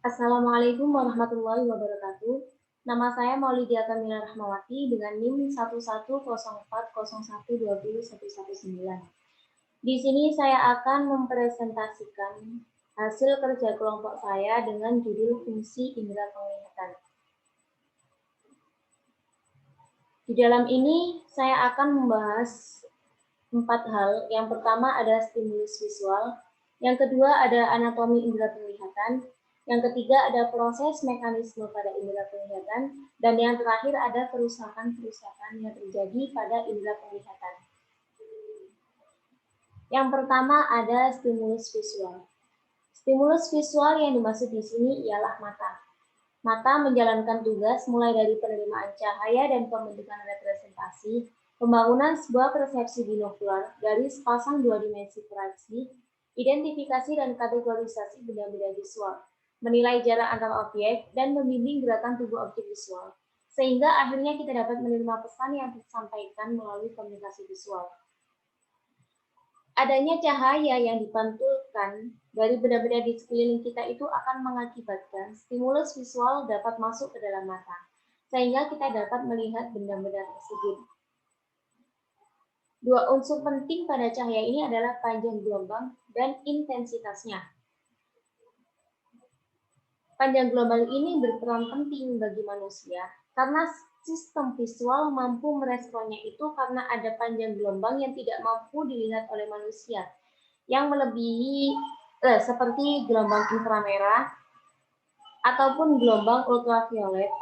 Assalamualaikum warahmatullahi wabarakatuh. Nama saya Maulidia Kamila Rahmawati dengan NIM 110401201119. Di sini saya akan mempresentasikan hasil kerja kelompok saya dengan judul fungsi indera penglihatan. Di dalam ini saya akan membahas 4 hal. Yang pertama ada stimulus visual, yang kedua ada anatomi indera penglihatan, yang ketiga ada proses mekanisme pada indera penglihatan, dan yang terakhir ada kerusakan-kerusakan yang terjadi pada indera penglihatan. Yang pertama ada stimulus visual. Stimulus visual yang dimaksud di sini ialah mata. Mata menjalankan tugas mulai dari penerimaan cahaya dan pembentukan representasi, pembangunan sebuah persepsi binokular dari sepasang dua dimensi proyeksi, identifikasi dan kategorisasi benda-benda visual, menilai jarak antar objek, dan membimbing gerakan tubuh objek visual, sehingga akhirnya kita dapat menerima pesan yang disampaikan melalui komunikasi visual. Adanya cahaya yang dipantulkan dari benda-benda di sekeliling kita itu akan mengakibatkan stimulus visual dapat masuk ke dalam mata, sehingga kita dapat melihat benda-benda tersebut. Dua unsur penting pada cahaya ini adalah panjang gelombang dan intensitasnya. Panjang gelombang ini berperan penting bagi manusia karena sistem visual mampu meresponnya itu karena ada panjang gelombang yang tidak mampu dilihat oleh manusia, yang melebihi seperti gelombang inframerah ataupun gelombang ultraviolet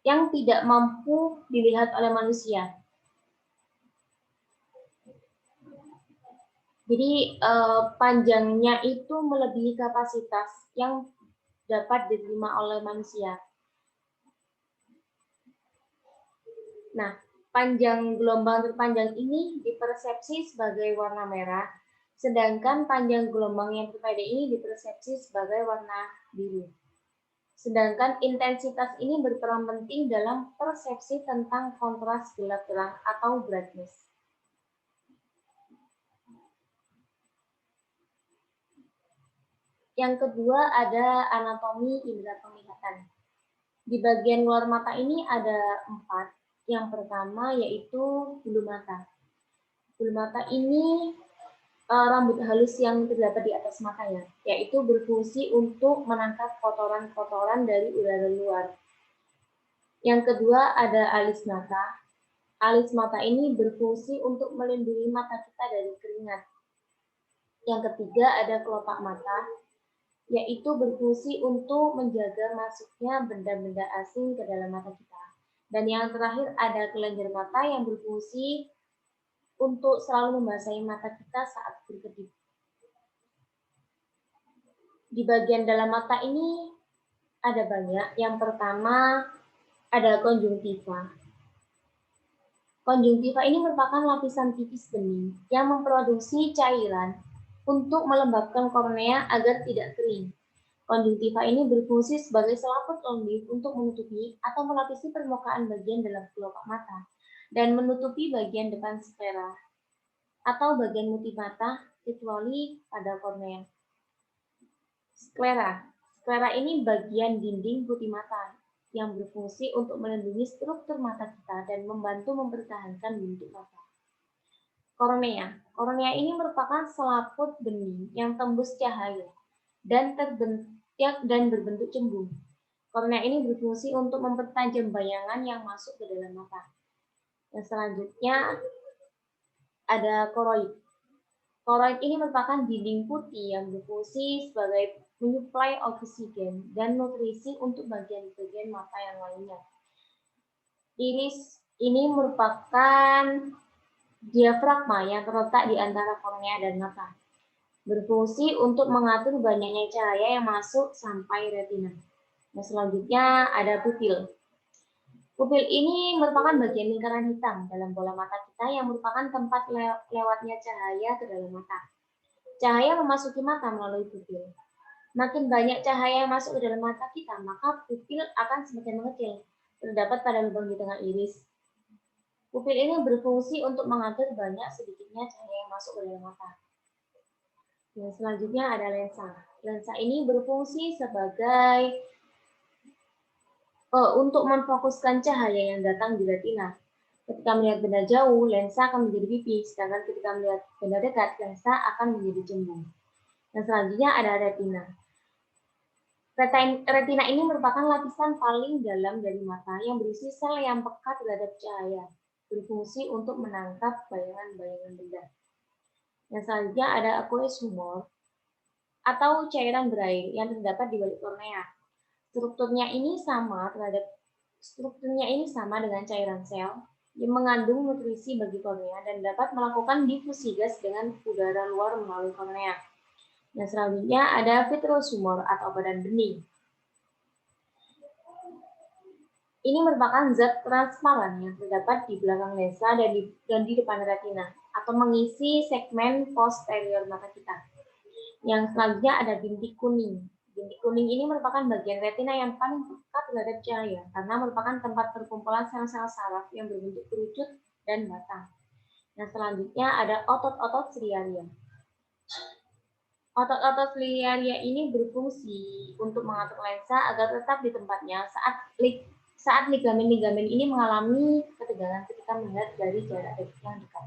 yang tidak mampu dilihat oleh manusia. Jadi panjangnya itu melebihi kapasitas yang dapat diterima oleh manusia. Nah, panjang gelombang terpanjang ini dipersepsi sebagai warna merah, sedangkan panjang gelombang yang terpendek ini dipersepsi sebagai warna biru. Sedangkan intensitas ini berperan penting dalam persepsi tentang kontras gelap terang atau brightness. Yang kedua ada anatomi indera penglihatan. Di bagian luar mata ini ada 4. Yang pertama yaitu bulu mata. Bulu mata ini rambut halus yang terdapat di atas matanya, yaitu berfungsi untuk menangkap kotoran-kotoran dari udara luar. Yang kedua ada alis mata. Alis mata ini berfungsi untuk melindungi mata kita dari keringat. Yang ketiga ada kelopak mata, yaitu berfungsi untuk menjaga masuknya benda-benda asing ke dalam mata kita. Dan yang terakhir ada kelenjar mata yang berfungsi untuk selalu membasahi mata kita saat berkedip. Di bagian dalam mata ini ada banyak. Yang pertama ada konjungtiva. Konjungtiva ini merupakan lapisan tipis bening yang memproduksi cairan untuk melembabkan kornea agar tidak kering. Konjungtiva ini berfungsi sebagai selaput lembut untuk menutupi atau melapisi permukaan bagian dalam kelopak mata dan menutupi bagian depan sklera atau bagian putih mata kecuali pada kornea. Sklera ini bagian dinding putih mata yang berfungsi untuk melindungi struktur mata kita dan membantu mempertahankan bentuk mata. Kornea ini merupakan selaput bening yang tembus cahaya dan berbentuk cembung. Kornea ini berfungsi untuk mempertajam bayangan yang masuk ke dalam mata. Dan selanjutnya ada koroid. Koroid ini merupakan dinding putih yang berfungsi sebagai menyuplai oksigen dan nutrisi untuk bagian-bagian mata yang lainnya. Iris ini merupakan diafragma yang terletak di antara kornea dan mata, berfungsi untuk mengatur banyaknya cahaya yang masuk sampai retina. Nah, selanjutnya ada pupil. Pupil ini merupakan bagian lingkaran hitam dalam bola mata kita yang merupakan tempat lewatnya cahaya ke dalam mata. Cahaya memasuki mata melalui pupil. Makin banyak cahaya yang masuk ke dalam mata kita, maka pupil akan semakin mengecil. Terdapat pada lubang di tengah iris. Pupil ini berfungsi untuk mengatur banyak sedikitnya cahaya yang masuk ke dalam mata. Yang selanjutnya ada lensa. Lensa ini berfungsi sebagai untuk memfokuskan cahaya yang datang di retina. Ketika melihat benda jauh, lensa akan menjadi pipih, sedangkan ketika melihat benda dekat, lensa akan menjadi cembung. Yang selanjutnya ada retina. Retina ini merupakan lapisan paling dalam dari mata yang berisi sel yang peka terhadap cahaya, berfungsi untuk menangkap bayangan-bayangan benda. Yang selanjutnya ada aqueous humor atau cairan berair yang terdapat di balik kornea. Strukturnya ini sama dengan cairan sel yang mengandung nutrisi bagi kornea dan dapat melakukan difusi gas dengan udara luar melalui kornea. Yang selanjutnya ada vitreous humor atau badan bening. Ini merupakan zat transparan yang terdapat di belakang lensa dan di depan retina atau mengisi segmen posterior mata kita. Yang selanjutnya ada bintik kuning. Bintik kuning ini merupakan bagian retina yang paling peka terhadap cahaya karena merupakan tempat perkumpulan sel-sel saraf yang berbentuk kerucut dan batang. Yang selanjutnya ada otot-otot ciliaria. Otot-otot ciliaria ini berfungsi untuk mengatur lensa agar tetap di tempatnya saat ligamen-ligamen ini mengalami ketegangan ketika melihat dari jarak yang dekat.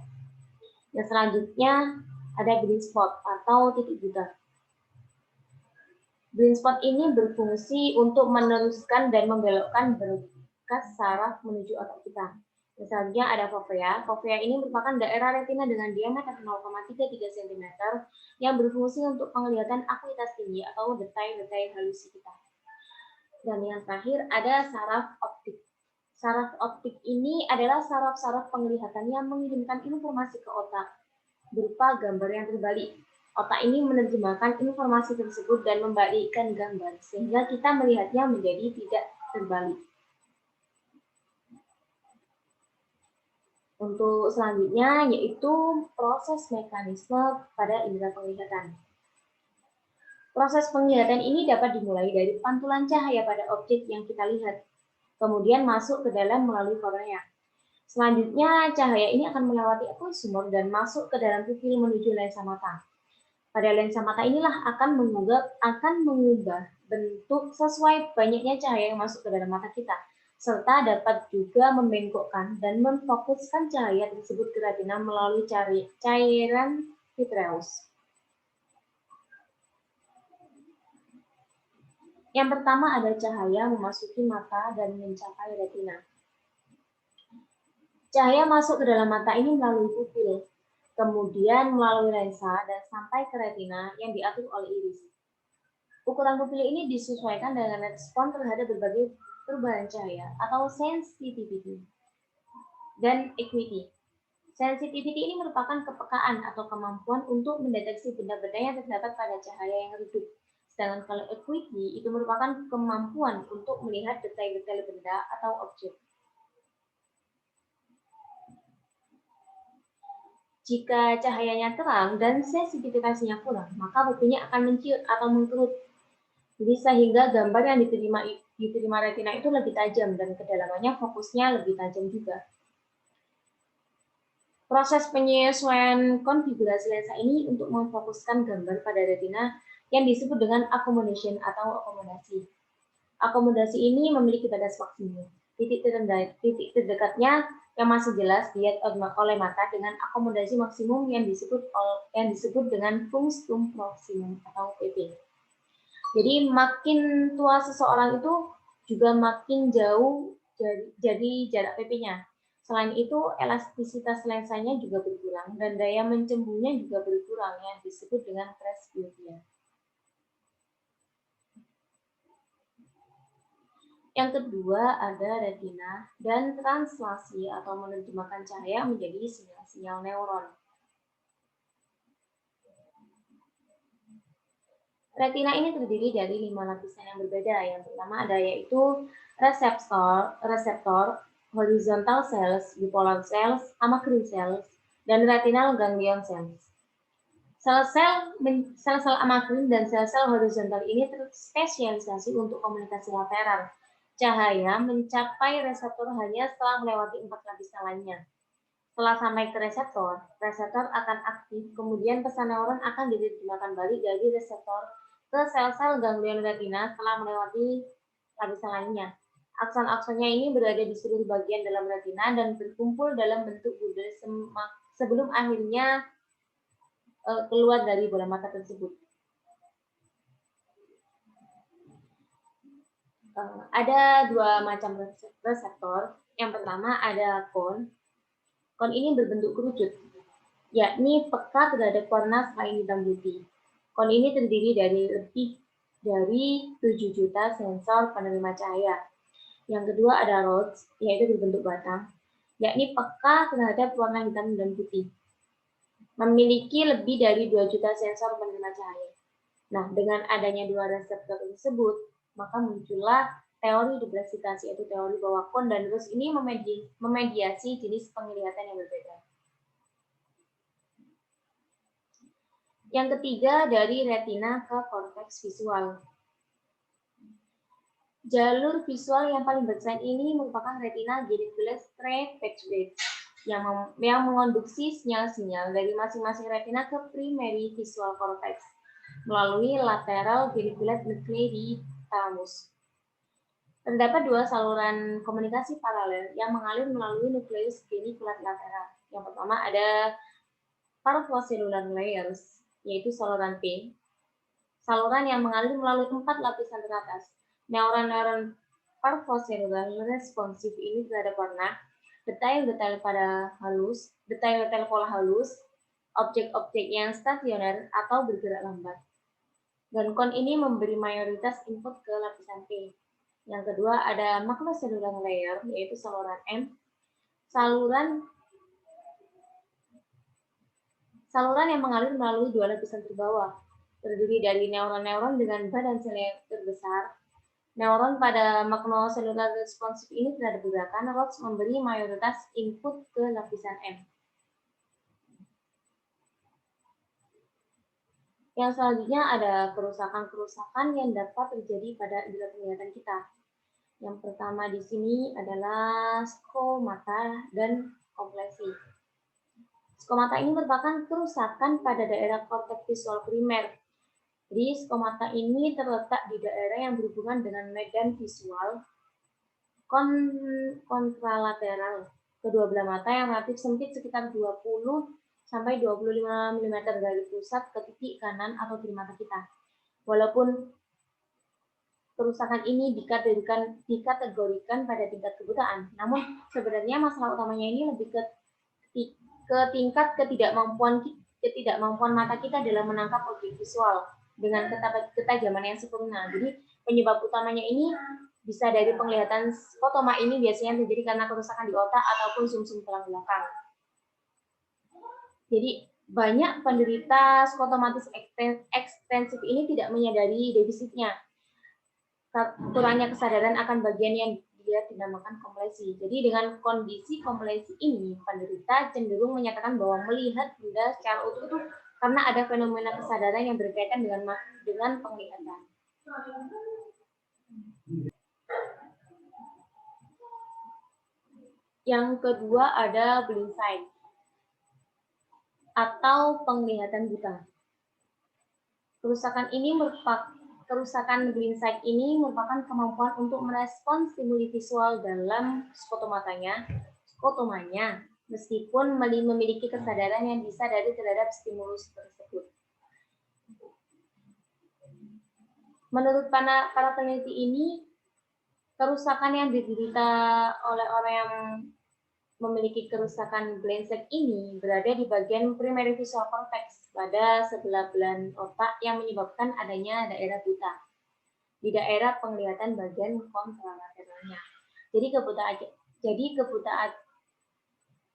Yang selanjutnya ada blind spot atau titik buta. Blind spot ini berfungsi untuk meneruskan dan membelokkan berkas saraf menuju otak kita. Misalnya ada fovea. Fovea ini merupakan daerah retina dengan diameter 0,33 cm yang berfungsi untuk penglihatan akuitas tinggi atau detail-detail halusi kita. Dan yang terakhir ada saraf optik. Saraf optik ini adalah saraf-saraf penglihatan yang mengirimkan informasi ke otak berupa gambar yang terbalik. Otak ini menerjemahkan informasi tersebut dan membalikkan gambar, sehingga kita melihatnya menjadi tidak terbalik. Untuk selanjutnya yaitu proses mekanisme pada indera penglihatan. Proses penglihatan ini dapat dimulai dari pantulan cahaya pada objek yang kita lihat, kemudian masuk ke dalam melalui kornea. Selanjutnya, cahaya ini akan melewati aqueous humor dan masuk ke dalam pupil menuju lensa mata. Pada lensa mata inilah akan mengubah bentuk sesuai banyaknya cahaya yang masuk ke dalam mata kita, serta dapat juga membengkokkan dan memfokuskan cahaya tersebut ke retina melalui cairan vitreous. Yang pertama ada cahaya memasuki mata dan mencapai retina. Cahaya masuk ke dalam mata ini melalui pupil, kemudian melalui lensa dan sampai ke retina yang diatur oleh iris. Ukuran pupil ini disesuaikan dengan respon terhadap berbagai perubahan cahaya atau sensitivity dan acuity. Sensitivity ini merupakan kepekaan atau kemampuan untuk mendeteksi benda-benda yang terdapat pada cahaya yang redup. Sedangkan kalau acuity itu merupakan kemampuan untuk melihat detail-detail benda atau objek. Jika cahayanya terang dan sensitivitasnya kurang, maka pupilnya akan menciut atau mengkerut. Jadi sehingga gambar yang diterima retina itu lebih tajam dan kedalamannya fokusnya lebih tajam juga. Proses penyesuaian konfigurasi lensa ini untuk memfokuskan gambar pada retina yang disebut dengan accommodation atau akomodasi. Akomodasi ini memiliki batas maksimum. Titik terdekatnya yang masih jelas dilihat oleh mata dengan akomodasi maksimum yang disebut dengan punctum proximum atau PP. Jadi makin tua seseorang itu juga makin jauh jadi jarak PP-nya. Selain itu, elastisitas lensanya juga berkurang dan daya mencembungnya juga berkurang yang disebut dengan presbyopia. Yang kedua ada retina dan translasi atau menerjemahkan cahaya menjadi sinyal-sinyal neuron. Retina ini terdiri dari 5 lapisan yang berbeda. Yang pertama ada yaitu reseptor, horizontal cells, bipolar cells, amacrine cells, dan retinal ganglion cells. Sel-sel amacrine dan sel-sel horizontal ini terspesialisasi untuk komunikasi lateral. Cahaya mencapai reseptor hanya setelah melewati 4 lapisan lainnya. Setelah sampai ke reseptor, reseptor akan aktif, kemudian pesan neuron akan diterjemahkan balik dari reseptor ke sel-sel ganglion retina setelah melewati lapisan lainnya. Akson-aksonnya ini berada di seluruh bagian dalam retina dan berkumpul dalam bentuk bundel sebelum akhirnya keluar dari bola mata tersebut. Ada dua macam reseptor. Yang pertama ada kon. Kon ini berbentuk kerucut, yakni peka terhadap warna selain hitam putih. Kon ini terdiri dari lebih dari 7 juta sensor penerima cahaya. Yang kedua ada rods, yaitu berbentuk batang, yakni peka terhadap warna hitam dan putih. Memiliki lebih dari 2 juta sensor penerima cahaya. Nah, dengan adanya dua reseptor tersebut, maka muncullah teori diversifikasi, yaitu teori bahwa kon dan rods ini memediasi jenis penglihatan yang berbeda. Yang ketiga, dari retina ke korteks visual. Jalur visual yang paling besar ini merupakan retina geniculate striate pathway yang mengonduksi sinyal-sinyal dari masing-masing retina ke primary visual cortex melalui lateral geniculate nuclei di thalamus. Terdapat dua saluran komunikasi paralel yang mengalir melalui nukleus geniculate lateral. Yang pertama ada parvocellular layers, yaitu saluran P. Saluran yang mengalir melalui 4 lapisan teratas. Neuron-neuron parvocellular responsif ini terhadap warna, detail-detail pada halus, detail-detail pola halus, objek-objek yang stasioner atau bergerak lambat. Dan kon ini memberi mayoritas input ke lapisan P. Yang kedua ada macrocellular layer, yaitu saluran M. Saluran yang mengalir melalui dua lapisan terbawah, terdiri dari neuron-neuron dengan badan sel yang terbesar. Neuron pada macrocellular responsif ini terhadap gerakan rods memberi mayoritas input ke lapisan M. Yang selanjutnya ada kerusakan-kerusakan yang dapat terjadi pada indera penglihatan kita. Yang pertama di sini adalah skomata dan komplesi. Skomata ini merupakan kerusakan pada daerah korteks visual primer. Jadi skomata ini terletak di daerah yang berhubungan dengan medan visual kontralateral kedua belah mata yang relatif sempit sekitar 20 sampai 25 mm dari pusat ke titik kanan atau kiri mata kita. Walaupun kerusakan ini dikategorikan pada tingkat kebutaan, namun sebenarnya masalah utamanya ini lebih ke tingkat ketidakmampuan mata kita dalam menangkap objek visual dengan ketajaman yang sempurna. Jadi penyebab utamanya ini bisa dari penglihatan skotoma ini biasanya terjadi karena kerusakan di otak ataupun sumsum tulang belakang. Jadi banyak penderita skotomatis ekstensif ini tidak menyadari defisitnya, kurangnya kesadaran akan bagian yang dia dinamakan komplesi. Jadi dengan kondisi komplesi ini, penderita cenderung menyatakan bahwa melihat benda secara utuh itu karena ada fenomena kesadaran yang berkaitan dengan penglihatan. Yang kedua ada blind sight atau penglihatan buta. Kerusakan blind sight ini merupakan kemampuan untuk merespons stimuli visual dalam skotomanya, meskipun memiliki kesadaran yang disadari terhadap stimulus tersebut. Menurut para peneliti ini, kerusakan yang diderita oleh orang yang memiliki kerusakan blind sight ini berada di bagian primary visual cortex pada sebelah belahan otak yang menyebabkan adanya daerah buta di daerah penglihatan bagian kontralateralnya. Jadi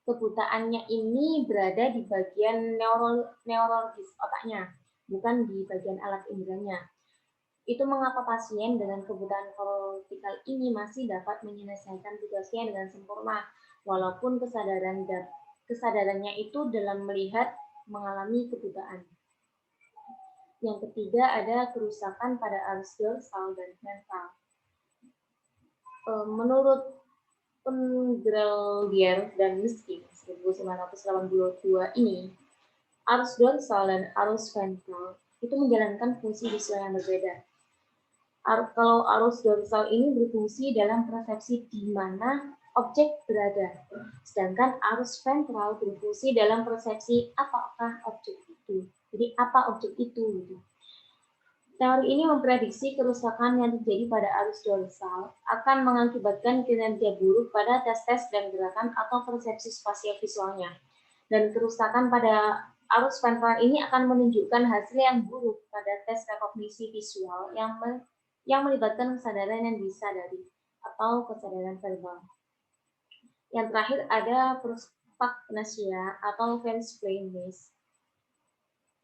kebutaannya ini berada di bagian neurologis otaknya, bukan di bagian alat inderanya. Itu mengapa pasien dengan kebutaan kortikal ini masih dapat menyelesaikan tugasnya dengan sempurna, walaupun kesadarannya itu dalam melihat mengalami kebutaan. Yang ketiga ada kerusakan pada arus dorsal dan ventral. Menurut Pengrellier dan Minsky, 1982 ini, arus dorsal dan arus ventral itu menjalankan fungsi visual yang berbeda. Kalau arus dorsal ini berfungsi dalam persepsi di mana objek berada, sedangkan arus ventral berfungsi dalam persepsi apakah objek itu. Jadi apa objek itu? Gitu. Teori ini memprediksi kerusakan yang terjadi pada arus dorsal akan mengakibatkan kinerja buruk pada tes-tes dan gerakan atau persepsi spasial visualnya. Dan kerusakan pada arus ventral ini akan menunjukkan hasil yang buruk pada tes rekognisi visual yang melibatkan kesadaran yang disadari atau kesadaran verbal. Yang terakhir ada prospagnasia atau French blindness.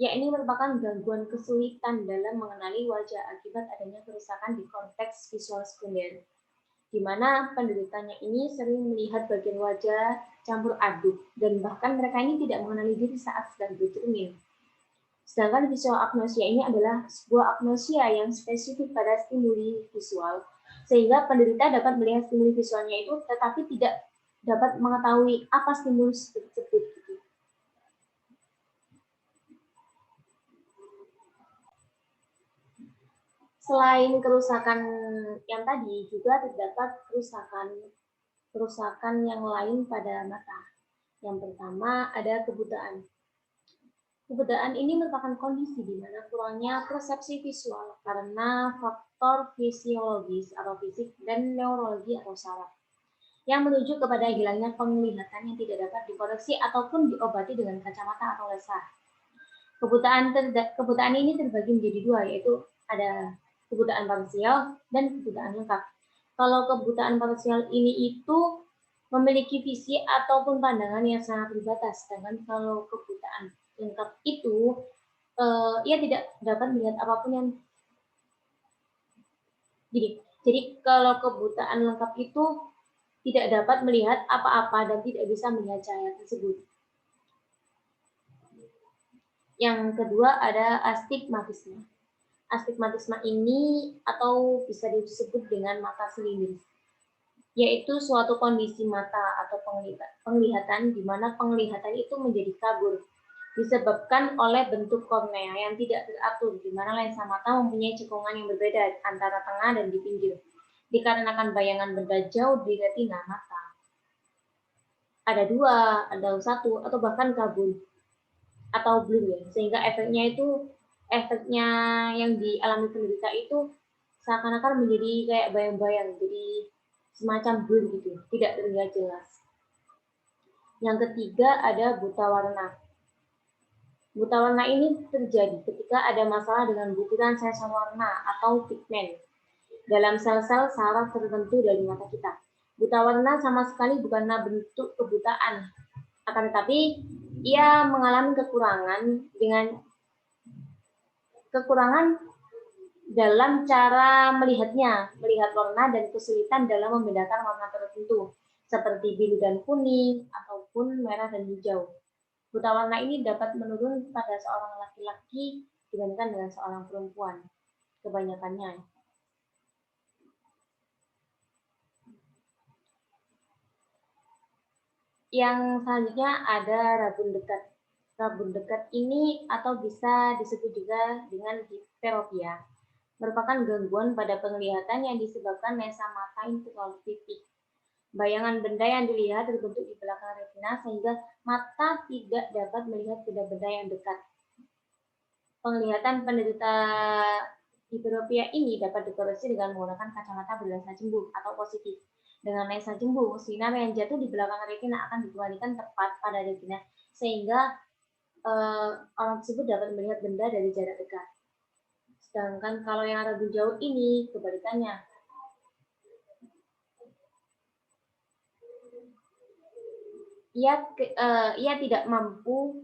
Ya, ini merupakan gangguan kesulitan dalam mengenali wajah akibat adanya kerusakan di korteks visual sekunder, di mana penderitanya ini sering melihat bagian wajah campur aduk, dan bahkan mereka ini tidak mengenali diri saat sedang bercermin. Sedangkan visual agnosia ini adalah sebuah agnosia yang spesifik pada stimuli visual, sehingga penderita dapat melihat stimuli visualnya itu, tetapi tidak dapat mengetahui apa stimulus tersebut. Selain kerusakan yang tadi, juga terdapat kerusakan yang lain pada mata. Yang pertama ada kebutaan. Kebutaan ini merupakan kondisi di mana kurangnya persepsi visual karena faktor fisiologis atau fisik dan neurologi atau saraf yang menuju kepada hilangnya penglihatan yang tidak dapat dikoreksi ataupun diobati dengan kacamata atau lensa. Kebutaan ini terbagi menjadi dua, yaitu ada kebutaan parsial dan kebutaan lengkap. Kalau kebutaan parsial ini itu memiliki visi ataupun pandangan yang sangat terbatas, sedangkan kalau kebutaan lengkap itu ia tidak dapat melihat apapun yang jadi kalau kebutaan lengkap itu tidak dapat melihat apa-apa dan tidak bisa melihat cahaya tersebut. Yang kedua ada astigmatisme. Astigmatisme ini atau bisa disebut dengan mata selimis, yaitu suatu kondisi mata atau penglihatan di mana penglihatan itu menjadi kabur, disebabkan oleh bentuk kornea yang tidak teratur, di mana lensa mata mempunyai cekungan yang berbeda antara tengah dan di pinggir, dikarenakan bayangan benda jauh di retina mata. Ada dua, ada satu, atau bahkan kabur atau blur ya, sehingga efeknya yang dialami penderita itu seakan-akan menjadi kayak bayang-bayang, jadi semacam blur gitu, tidak terlihat jelas. Yang ketiga ada buta warna. Buta warna ini terjadi ketika ada masalah dengan butiran sensor warna atau pigmen dalam sel-sel saraf tertentu dari mata kita. Buta warna sama sekali bukanlah bentuk kebutaan, akan tetapi ia mengalami kekurangan dalam cara melihat warna dan kesulitan dalam membedakan warna tertentu, seperti biru dan kuning, ataupun merah dan hijau. Buta warna ini dapat menurun pada seorang laki-laki dibandingkan dengan seorang perempuan, kebanyakannya. Yang selanjutnya ada rabun dekat. Rabun dekat ini atau bisa disebut juga dengan diperopia, merupakan gangguan pada penglihatan yang disebabkan lensa mata yang terlalu tipis. Bayangan benda yang dilihat terbentuk di belakang retina sehingga mata tidak dapat melihat benda-benda yang dekat. Penglihatan penderita diperopia ini dapat dikoreksi dengan menggunakan kacamata berlensa jembut atau positif. Dengan lensa jembut, sinar yang jatuh di belakang retina akan dikembalikan tepat pada retina sehingga orang tersebut dapat melihat benda dari jarak dekat. Sedangkan kalau yang rabun jauh ini kebalikannya. Ia tidak mampu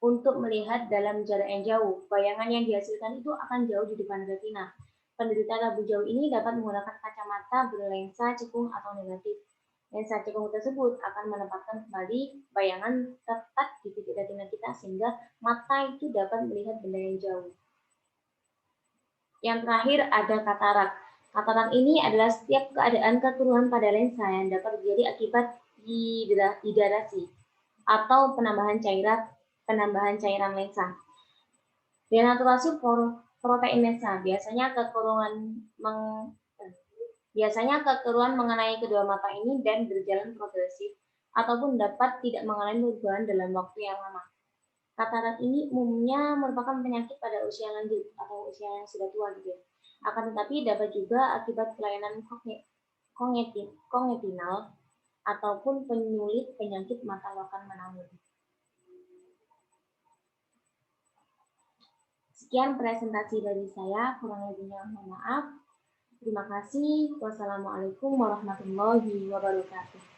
untuk melihat dalam jarak yang jauh. Bayangan yang dihasilkan itu akan jauh di depan retina. Penderita rabun jauh ini dapat menggunakan kacamata berlensa cekung atau negatif. Lensa cekung tersebut akan menempatkan kembali bayangan tepat di titik retina kita sehingga mata itu dapat melihat benda yang jauh. Yang terakhir ada katarak. Katarak ini adalah setiap keadaan kekeruhan pada lensa yang dapat terjadi akibat hidrasi. atau penambahan cairan lensa. Denaturasi protein lensa biasanya kekeruan mengenai kedua mata ini dan berjalan progresif ataupun dapat tidak mengalami perubahan dalam waktu yang lama. Katarak ini umumnya merupakan penyakit pada usia lanjut atau usia yang sudah tua gitu ya. Akan tetapi dapat juga akibat kelainan kognitif ataupun penyulit penyakit mata lokal menahun. Sekian presentasi dari saya, kurang lebihnya mohon maaf. Terima kasih. Wassalamualaikum warahmatullahi wabarakatuh.